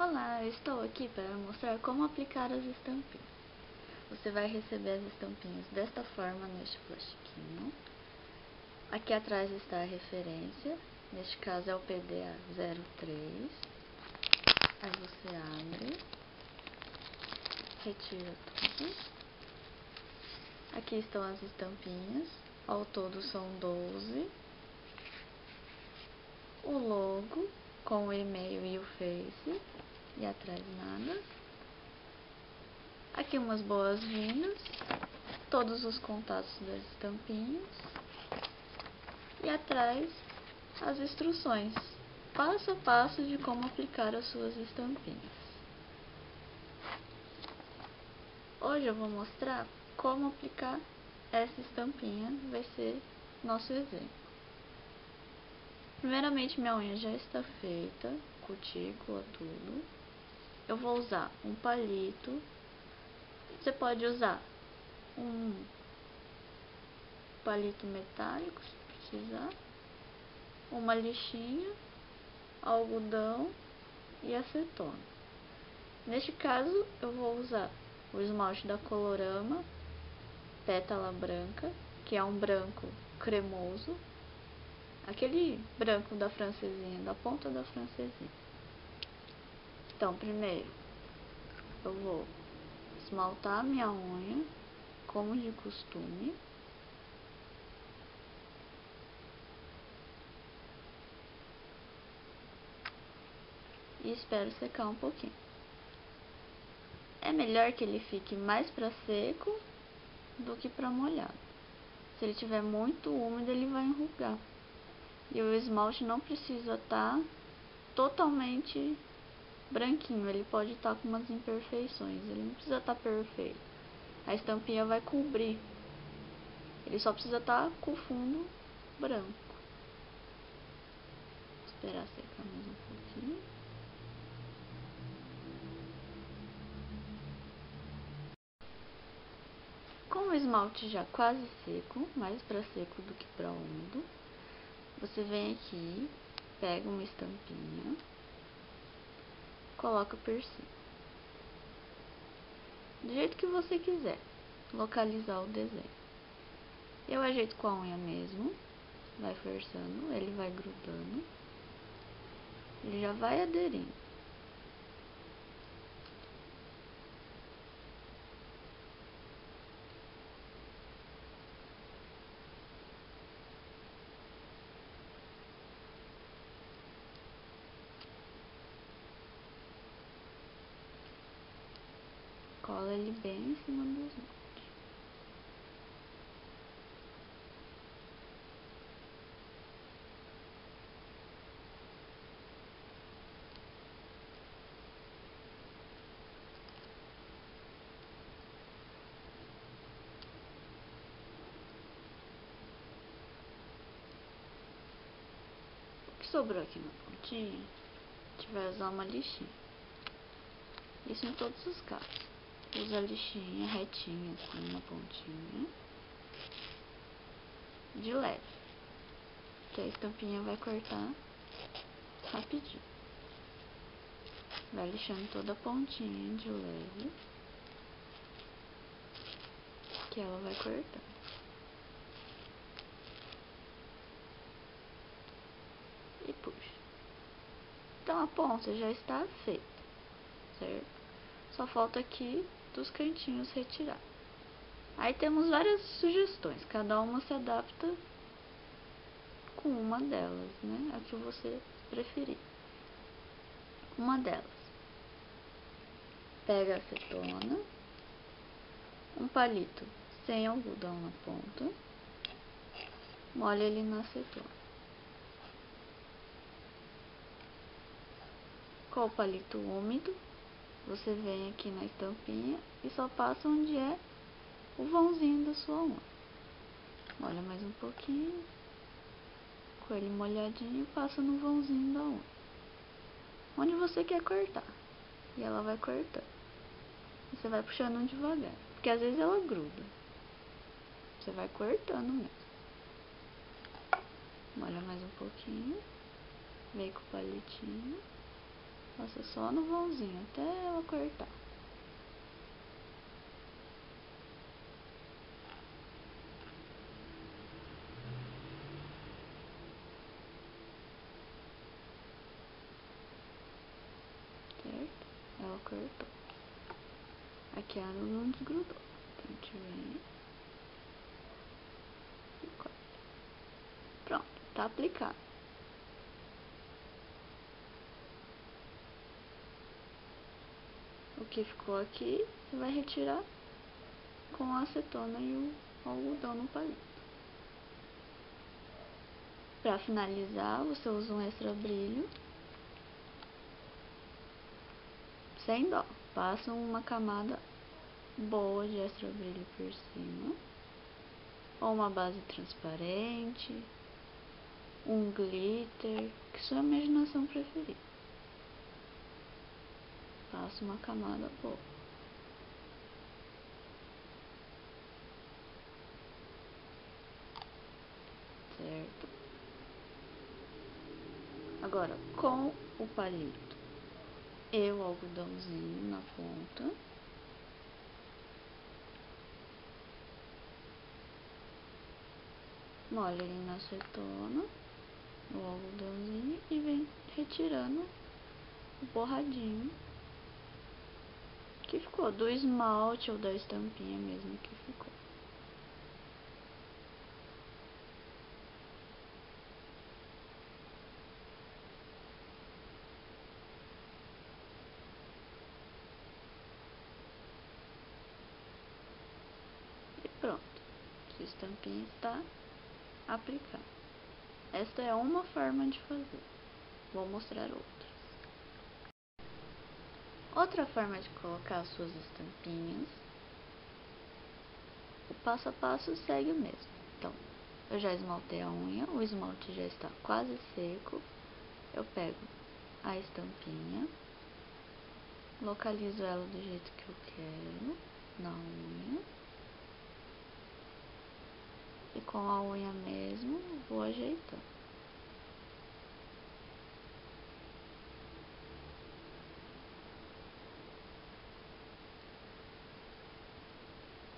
Olá, eu estou aqui para mostrar como aplicar as estampinhas. Você vai receber as estampinhas desta forma neste plastiquinho. Aqui atrás está a referência, neste caso é o PDA 03. Aí você abre, retira tudo. Aqui estão as estampinhas, ao todo são 12. O logo com o e-mail e o Face, e atrás nada. Aqui umas boas-vindas, todos os contatos das estampinhas, e atrás as instruções, passo a passo de como aplicar as suas estampinhas. Hoje eu vou mostrar como aplicar essa estampinha, vai ser nosso exemplo. Primeiramente, minha unha já está feita, cutícula, tudo. Eu vou usar um palito. Você pode usar um palito metálico, se precisar, uma lixinha, algodão e acetona. Neste caso, eu vou usar o esmalte da Colorama, pétala branca, que é um branco cremoso. Aquele branco da francesinha, da ponta da francesinha. Então, primeiro, eu vou esmaltar minha unha, como de costume. E espero secar um pouquinho. É melhor que ele fique mais para seco do que para molhado. Se ele estiver muito úmido, ele vai enrugar. E o esmalte não precisa estar totalmente branquinho, ele pode estar com umas imperfeições, ele não precisa estar perfeito. A estampinha vai cobrir, ele só precisa estar com o fundo branco. Vou esperar secar mais um pouquinho. Com o esmalte já quase seco, mais para seco do que para úmido, você vem aqui, pega uma estampinha, coloca por cima, do jeito que você quiser localizar o desenho. Eu ajeito com a unha mesmo, vai forçando, ele vai grudando, ele já vai aderindo. Cola ele bem em cima do esmalte. O que sobrou aqui na pontinha, a gente vai usar uma lixinha. Isso em todos os casos. Usa a lixinha retinha assim na pontinha, de leve, que a estampinha vai cortar rapidinho. Vai lixando toda a pontinha de leve, que ela vai cortando. E puxa. Então a ponta já está feita, certo? Só falta aqui dos cantinhos retirar. Aí temos várias sugestões, cada uma se adapta com uma delas, né? A que você preferir. Uma delas, pega a acetona, um palito sem algodão na ponta, molha ele na acetona. Com o palito úmido, você vem aqui na estampinha e só passa onde é o vãozinho da sua unha. Molha mais um pouquinho, com ele molhadinho, passa no vãozinho da unha, onde você quer cortar, e ela vai cortando. E você vai puxando devagar, porque às vezes ela gruda. Você vai cortando mesmo. Molha mais um pouquinho, vem com o palitinho, Passa só no vãozinho até ela cortar. Certo? Ela cortou. Aqui ela não desgrudou. Então a gente vem e corta. Pronto, tá aplicado. O que ficou aqui, você vai retirar com a acetona e o algodão no palito. Para finalizar, você usa um extra brilho. Sem dó. Passa uma camada boa de extra brilho por cima. Ou uma base transparente. Um glitter, que sua imaginação preferir. Passa uma camada boa. Certo? Agora, com o palito e o algodãozinho na ponta, molha ele na acetona, o algodãozinho, e vem retirando o borradinho que ficou do esmalte ou da estampinha mesmo que ficou. E pronto, a estampinha está aplicada. Esta é uma forma de fazer. Vou mostrar outras. Outra forma de colocar as suas estampinhas, o passo a passo segue o mesmo. Então, eu já esmaltei a unha, o esmalte já está quase seco. Eu pego a estampinha, localizo ela do jeito que eu quero na unha. E com a unha mesmo, vou ajeitando.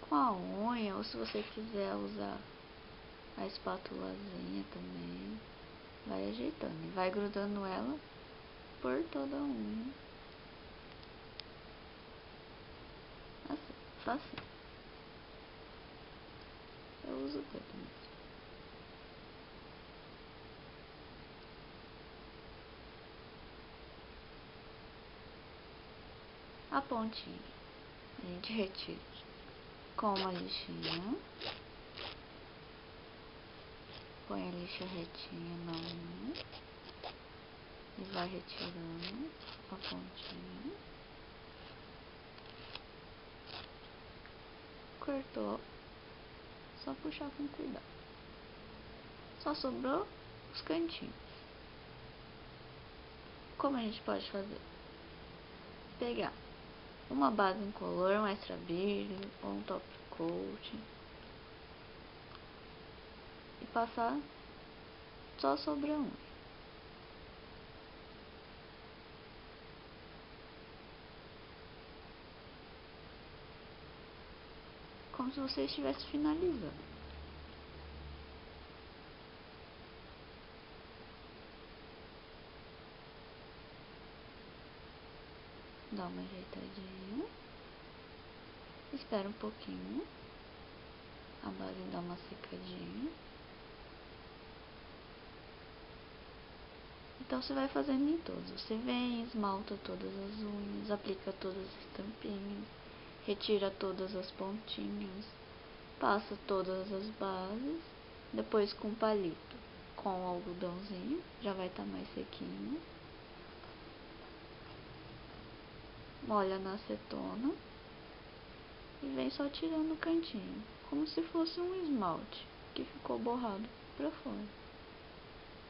Com a unha, ou se você quiser usar a espátulazinha também, vai ajeitando e vai grudando ela por toda a unha. Assim, facinho. Eu uso o dedo mesmo. A pontinha a gente retira com uma lixinha. Põe a lixa retinha na unha e vai retirando a pontinha. Cortou, só puxar com cuidado. Só sobrou os cantinhos. Como a gente pode fazer? Pegar uma base incolor, um extra brilho ou um top coat e passar só sobre a unha. Como se você estivesse finalizando. Dá uma ajeitadinha. Espera um pouquinho. A base dá uma secadinha. Então você vai fazendo em todos. Você vem, esmalta todas as unhas, aplica todas as estampinhas, retira todas as pontinhas, passa todas as bases, depois com palito, com o algodãozinho, já vai estar mais sequinho. Molha na acetona e vem só tirando o cantinho, como se fosse um esmalte que ficou borrado pra fora.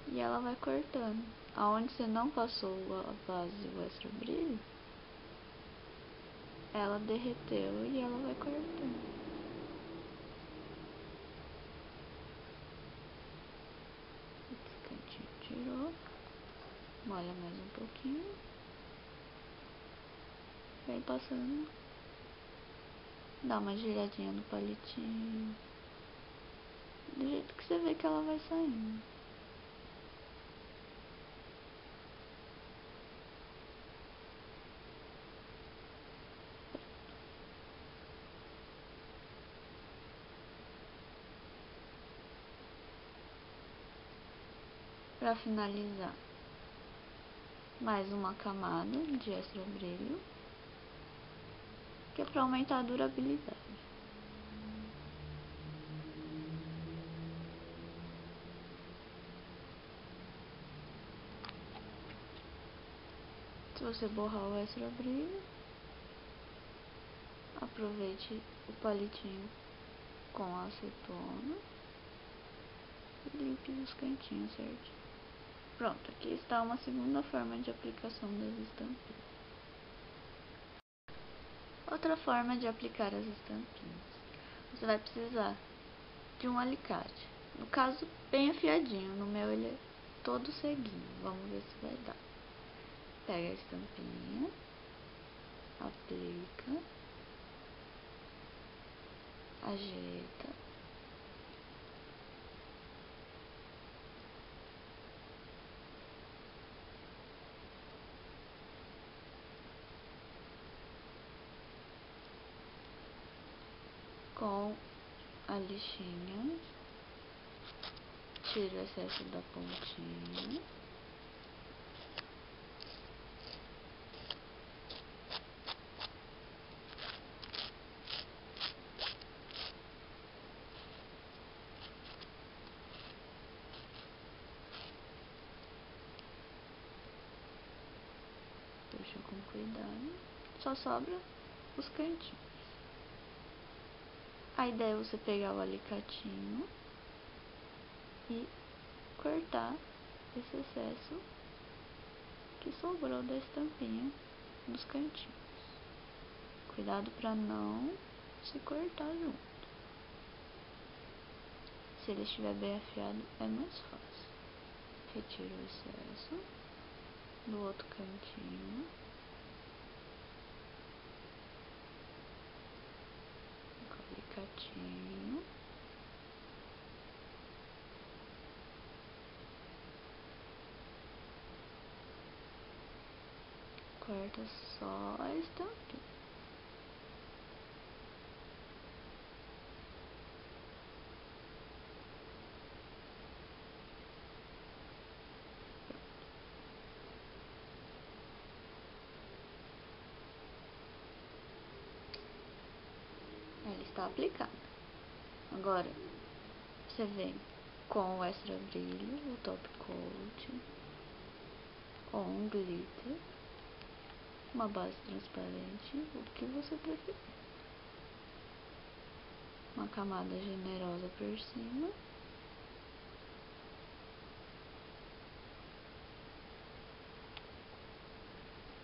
E ela vai cortando. Aonde você não passou a base e o extra brilho, ela derreteu e ela vai cortando. Esse cantinho tirou. Molha mais um pouquinho. Vem passando. Dá uma giradinha no palitinho. Do jeito que você vê que ela vai saindo. Para finalizar, mais uma camada de extra brilho, que é para aumentar a durabilidade. Se você borrar o extra brilho, aproveite o palitinho com acetona e limpe os cantinhos certinho. Pronto, aqui está uma segunda forma de aplicação das estampinhas. Outra forma de aplicar as estampinhas. Você vai precisar de um alicate. No caso, bem afiadinho. No meu ele é todo ceguinho. Vamos ver se vai dar. Pega a estampinha, aplica, ajeita. Com a lixinha, tira o excesso da pontinha. Puxa com cuidado. Só sobra os cantinhos. A ideia é você pegar o alicatinho e cortar esse excesso que sobrou da estampinha nos cantinhos. Cuidado para não se cortar junto. Se ele estiver bem afiado, é mais fácil. Retira o excesso do outro cantinho. Com o alicatinho. Corta só a estampinha. Ela está aplicada. Agora, você vem com o extra brilho, o top coat, ou um glitter, uma base transparente, o que você preferir. Uma camada generosa por cima.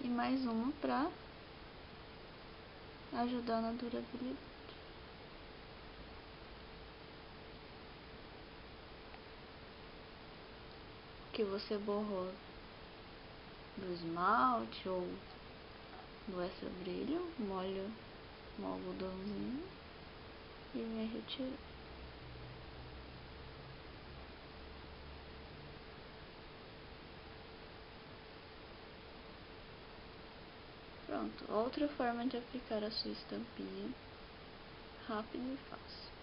E mais uma para ajudar na durabilidade. Que você borrou do esmalte ou do extra brilho, molha um algodãozinho e vem retirar. Pronto, outra forma de aplicar a sua estampinha rápida e fácil.